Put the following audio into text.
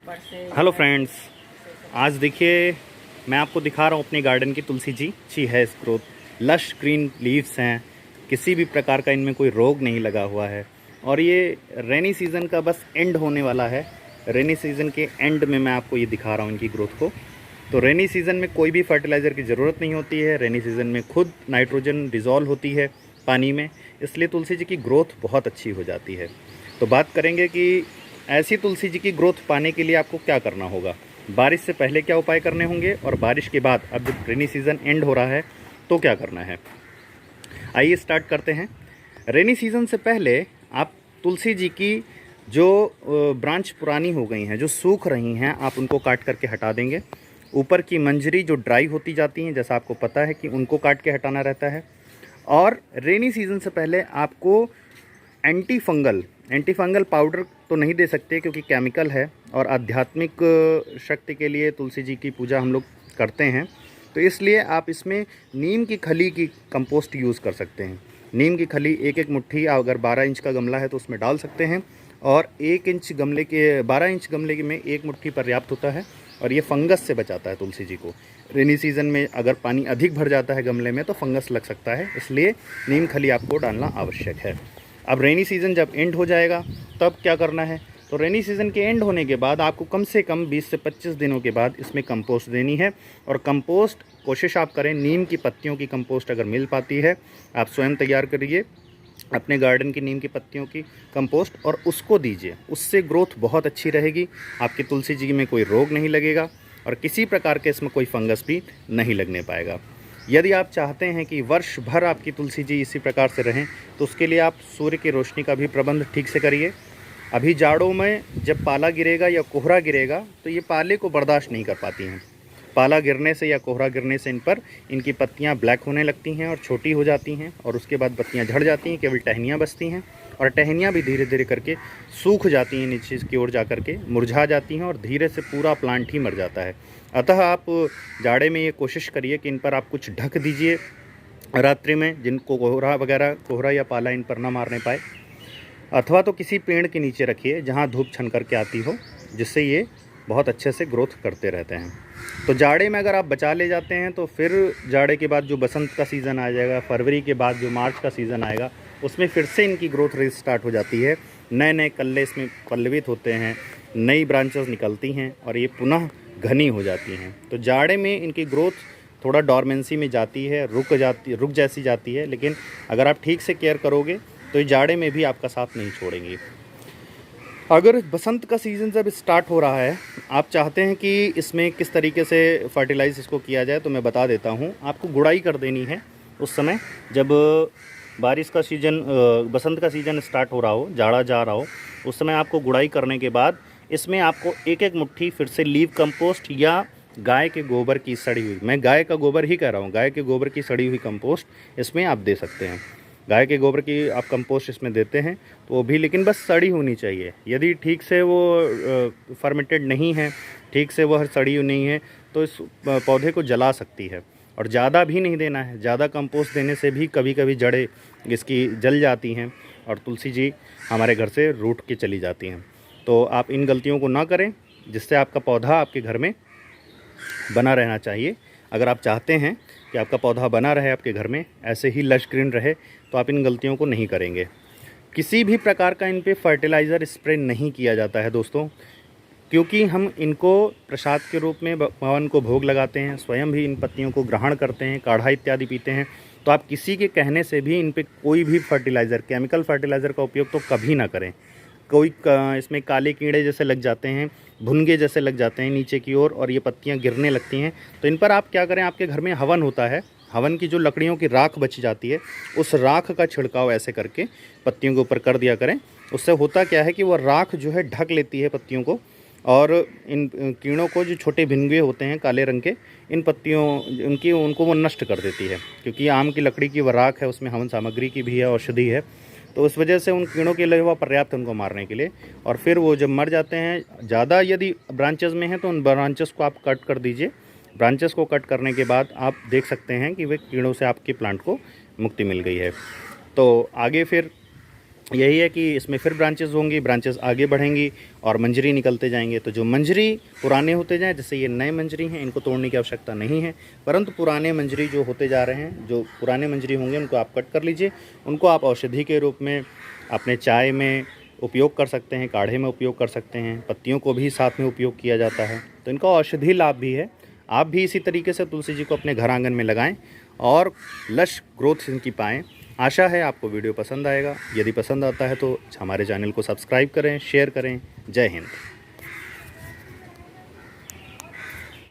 Hello friends, आज देखिए मैं आपको दिखा रहा हूँ अपने गार्डन की तुलसी जी। अच्छी है ग्रोथ, लश ग्रीन लीव्स हैं, किसी भी प्रकार का इनमें कोई रोग नहीं लगा हुआ है। और ये रेनी सीज़न का बस एंड होने वाला है। रेनी सीज़न के एंड में मैं आपको ये दिखा रहा हूँ इनकी ग्रोथ को। तो रेनी सीज़न में कोई भी फर्टिलाइज़र की ज़रूरत नहीं होती है। रेनी सीज़न में खुद नाइट्रोजन डिज़ोल्व होती है पानी में, इसलिए तुलसी जी की ग्रोथ बहुत अच्छी हो जाती है। तो बात करेंगे कि ऐसी तुलसी जी की ग्रोथ पाने के लिए आपको क्या करना होगा, बारिश से पहले क्या उपाय करने होंगे और बारिश के बाद अब जब रेनी सीज़न एंड हो रहा है तो क्या करना है। आइए स्टार्ट करते हैं। रेनी सीज़न से पहले आप तुलसी जी की जो ब्रांच पुरानी हो गई हैं, जो सूख रही हैं, आप उनको काट करके हटा देंगे। ऊपर की मंजरी जो ड्राई होती जाती हैं, जैसा आपको पता है कि उनको काट के हटाना रहता है। और रेनी सीज़न से पहले आपको एंटी फंगल पाउडर तो नहीं दे सकते क्योंकि केमिकल है, और आध्यात्मिक शक्ति के लिए तुलसी जी की पूजा हम लोग करते हैं, तो इसलिए आप इसमें नीम की खली की कंपोस्ट यूज़ कर सकते हैं। नीम की खली एक एक मुट्ठी, अगर 12 इंच का गमला है तो उसमें डाल सकते हैं, और 1 इंच गमले के 12 इंच गमले में एक मुट्ठी पर्याप्त होता है। और ये फंगस से बचाता है तुलसी जी को। रेनी सीज़न में अगर पानी अधिक भर जाता है गमले में तो फंगस लग सकता है, इसलिए नीम खली आपको डालना आवश्यक है। अब रेनी सीज़न जब एंड हो जाएगा तब क्या करना है, तो रेनी सीज़न के एंड होने के बाद आपको कम से कम 20 से 25 दिनों के बाद इसमें कंपोस्ट देनी है। और कंपोस्ट कोशिश आप करें, नीम की पत्तियों की कंपोस्ट अगर मिल पाती है आप स्वयं तैयार करिए अपने गार्डन की नीम की पत्तियों की कंपोस्ट और उसको दीजिए। उससे ग्रोथ बहुत अच्छी रहेगी, आपकी तुलसी जी में कोई रोग नहीं लगेगा और किसी प्रकार के इसमें कोई फंगस भी नहीं लगने पाएगा। यदि आप चाहते हैं कि वर्ष भर आपकी तुलसी जी इसी प्रकार से रहें तो उसके लिए आप सूर्य की रोशनी का भी प्रबंध ठीक से करिए। अभी जाड़ों में जब पाला गिरेगा या कोहरा गिरेगा तो ये पाले को बर्दाश्त नहीं कर पाती हैं। पाला गिरने से या कोहरा गिरने से इनकी पत्तियां ब्लैक होने लगती हैं और छोटी हो जाती हैं, और उसके बाद पत्तियां झड़ जाती हैं, केवल टहनियाँ बचती हैं, और टहनियाँ भी धीरे धीरे करके सूख जाती हैं, नीचे की ओर जा करके मुरझा जाती हैं और धीरे से पूरा प्लांट ही मर जाता है। अतः आप जाड़े में ये कोशिश करिए कि इन पर आप कुछ ढक दीजिए रात्रि में, जिनको कोहरा या पाला इन पर ना मारने पाए, अथवा तो किसी पेड़ के नीचे रखिए जहाँ धूप छन करके आती हो, जिससे ये बहुत अच्छे से ग्रोथ करते रहते हैं। तो जाड़े में अगर आप बचा ले जाते हैं तो फिर जाड़े के बाद जो बसंत का सीज़न आ जाएगा, फरवरी के बाद जो मार्च का सीज़न आएगा, उसमें फिर से इनकी ग्रोथ रेट स्टार्ट हो जाती है। नए नए कल्ले इसमें पल्लवित होते हैं, नई ब्रांचेस निकलती हैं और ये पुनः घनी हो जाती हैं। तो जाड़े में इनकी ग्रोथ थोड़ा डॉर्मेंसी में जाती है, रुक जैसी जाती है, लेकिन अगर आप ठीक से केयर करोगे तो ये जाड़े में भी आपका साथ नहीं छोड़ेंगी। अगर बसंत का सीज़न जब स्टार्ट हो रहा है, आप चाहते हैं कि इसमें किस तरीके से फर्टिलाइज़ इसको किया जाए, तो मैं बता देता हूँ। आपको गुड़ाई कर देनी है उस समय जब बारिश का सीज़न, बसंत का सीज़न स्टार्ट हो रहा हो, जाड़ा जा रहा हो, उस समय आपको गुड़ाई करने के बाद इसमें आपको एक एक मुट्ठी फिर से लीव कंपोस्ट या गाय के गोबर की सड़ी हुई, मैं गाय का गोबर ही कह रहा हूँ, गाय के गोबर की सड़ी हुई कंपोस्ट इसमें आप दे सकते हैं। गाय के गोबर की आप कंपोस्ट इसमें देते हैं तो वो भी, लेकिन बस सड़ी होनी चाहिए। यदि ठीक से वो फर्मेंटेड नहीं है, ठीक से वह सड़ी हुई नहीं है, तो इस पौधे को जला सकती है। और ज़्यादा भी नहीं देना है, ज़्यादा कंपोस्ट देने से भी कभी कभी जड़ें इसकी जल जाती हैं और तुलसी जी हमारे घर से रूठ के चली जाती हैं। तो आप इन गलतियों को ना करें, जिससे आपका पौधा आपके घर में बना रहना चाहिए। अगर आप चाहते हैं कि आपका पौधा बना रहे आपके घर में, ऐसे ही लश ग्रीन रहे, तो आप इन गलतियों को नहीं करेंगे। किसी भी प्रकार का इन पे फर्टिलाइज़र स्प्रे नहीं किया जाता है दोस्तों, क्योंकि हम इनको प्रसाद के रूप में भगवान को भोग लगाते हैं, स्वयं भी इन पत्तियों को ग्रहण करते हैं, काढ़ा इत्यादि पीते हैं। तो आप किसी के कहने से भी इन पे कोई भी फर्टिलाइज़र, केमिकल फर्टिलाइज़र का उपयोग तो कभी ना करें। इसमें काले कीड़े जैसे लग जाते हैं, भुनगे जैसे लग जाते हैं नीचे की ओर, और ये पत्तियां गिरने लगती हैं। तो इन पर आप क्या करें, आपके घर में हवन होता है, हवन की जो लकड़ियों की राख बच जाती है, उस राख का छिड़काव ऐसे करके पत्तियों के ऊपर कर दिया करें। उससे होता क्या है कि वो राख जो है ढक लेती है पत्तियों को, और इन कीड़ों को, जो छोटे भिनगे होते हैं काले रंग के, इन पत्तियों उनको वो नष्ट कर देती है। क्योंकि आम की लकड़ी की वो राख है, उसमें हवन सामग्री की भी है, औषधि है, तो उस वजह से उन कीड़ों के लिए वह पर्याप्त उनको मारने के लिए। और फिर वो जब मर जाते हैं, ज़्यादा यदि ब्रांचेस में हैं तो उन ब्रांचेस को आप कट कर दीजिए। ब्रांचेस को कट करने के बाद आप देख सकते हैं कि वे कीड़ों से आपके प्लांट को मुक्ति मिल गई है। तो आगे फिर यही है कि इसमें फिर ब्रांचेस होंगी, ब्रांचेस आगे बढ़ेंगी और मंजरी निकलते जाएंगे। तो जो मंजरी पुराने होते जाएं, जैसे ये नए मंजरी हैं, इनको तोड़ने की आवश्यकता नहीं है, परंतु पुराने मंजरी जो होते जा रहे हैं, जो पुराने मंजरी होंगे उनको आप कट कर लीजिए। उनको आप औषधि के रूप में अपने चाय में उपयोग कर सकते हैं, काढ़े में उपयोग कर सकते हैं, पत्तियों को भी साथ में उपयोग किया जाता है, तो इनका औषधि लाभ भी है। आप भी इसी तरीके से तुलसी जी को अपने घर आंगन में लगाएं और लश ग्रोथ इनकी पाएँ। आशा है आपको वीडियो पसंद आएगा। यदि पसंद आता है तो हमारे चैनल को सब्सक्राइब करें, शेयर करें। जय हिंद।